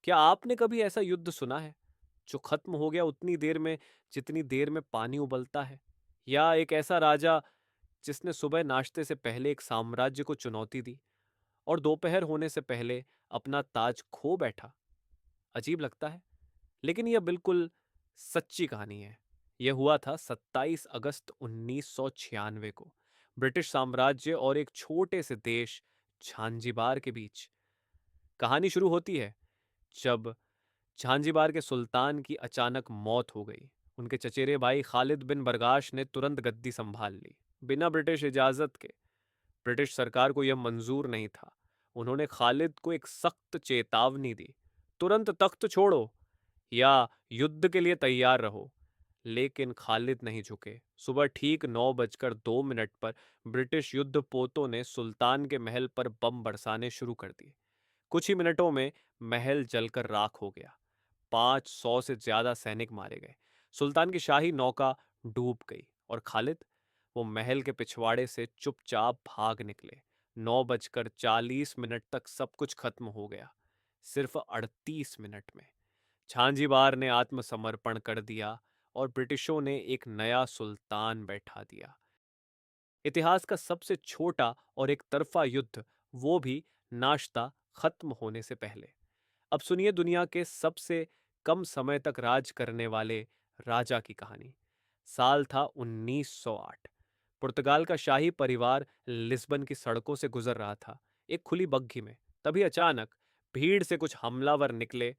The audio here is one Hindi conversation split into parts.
क्या आपने कभी ऐसा युद्ध सुना है जो खत्म हो गया उतनी देर में जितनी देर में पानी उबलता है? या एक ऐसा राजा जिसने सुबह नाश्ते से पहले एक साम्राज्य को चुनौती दी और दोपहर होने से पहले अपना ताज खो बैठा? अजीब लगता है, लेकिन यह बिल्कुल सच्ची कहानी है। यह हुआ था 27 अगस्त 1996 को ब्रिटिश साम्राज्य और एक छोटे से देश झांझीबार के बीच। कहानी शुरू होती है जब झांझीबार के सुल्तान की अचानक मौत हो गई। उनके चचेरे भाई खालिद बिन बरगाश ने तुरंत गद्दी संभाल ली, बिना ब्रिटिश इजाजत के। ब्रिटिश सरकार को यह मंजूर नहीं था। उन्होंने खालिद को एक सख्त चेतावनी दी, तुरंत तख्त छोड़ो या युद्ध के लिए तैयार रहो। लेकिन खालिद नहीं झुके। सुबह ठीक 9:02 पर ब्रिटिश युद्धपोतों ने सुल्तान के महल पर बम बरसाने शुरू कर दिए। कुछ ही मिनटों में महल जलकर राख हो गया। 500 से ज्यादा सैनिक मारे गए। सुल्तान की शाही नौका डूब गई और खालिद, वो महल के पिछवाड़े से चुपचाप भाग निकले। 9:40 तक सब कुछ खत्म हो गया, सिर्फ 38 मिनट में। झांझीबार ने आत्मसमर्पण कर दिया और ब्रिटिशों ने एक नया सुल्तान बैठा दिया। इतिहास का सबसे छोटा और एक तरफा युद्ध, वो भी नाश्ता खत्म होने से पहले। अब सुनिए दुनिया के सबसे कम समय तक राज करने वाले राजा की कहानी। साल था 1908। पुर्तगाल का शाही परिवार लिस्बन की सड़कों से गुजर रहा था, एक खुली बग्घी में। तभी अचानक भीड़ से कुछ हमलावर निकले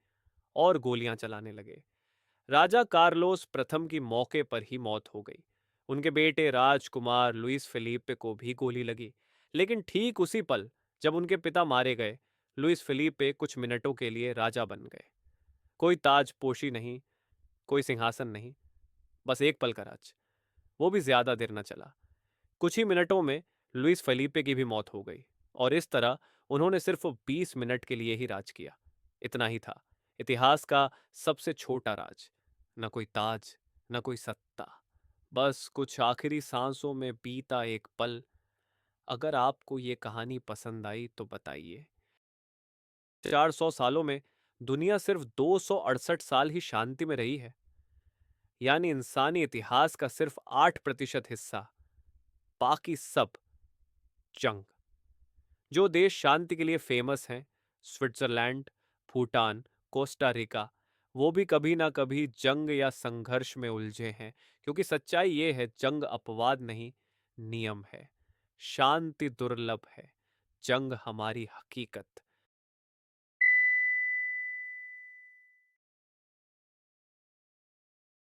और गोलियां चलाने लगे। राजा कार्लोस प्रथम की मौके पर ही मौत हो गई। उनके बेटे राजकुमार लुइस फिलिपे को भी गोली लगी। लेकिन ठीक उसी पल जब उनके पिता मारे गए, लुइस फिलिपे कुछ मिनटों के लिए राजा बन गए। कोई ताजपोशी नहीं, कोई सिंहासन नहीं, बस एक पल का राज। वो भी ज्यादा देर न चला। कुछ ही मिनटों में लुइस फिलिपे की भी मौत हो गई और इस तरह उन्होंने सिर्फ 20 मिनट के लिए ही राज किया। इतना ही था। इतिहास का सबसे छोटा राज। न कोई ताज, न कोई सत्ता, बस कुछ आखिरी सांसों में बीता एक पल। अगर आपको ये कहानी पसंद आई तो बताइए। 400 सालों में दुनिया सिर्फ 268 साल ही शांति में रही है, यानी इंसानी इतिहास का सिर्फ 8% हिस्सा। बाकी सब जंग। जो देश शांति के लिए फेमस हैं, स्विट्जरलैंड, भूटान, कोस्टा रिका, वो भी कभी ना कभी जंग या संघर्ष में उलझे हैं। क्योंकि सच्चाई ये है, जंग अपवाद नहीं, नियम है। शांति दुर्लभ है, जंग हमारी हकीकत।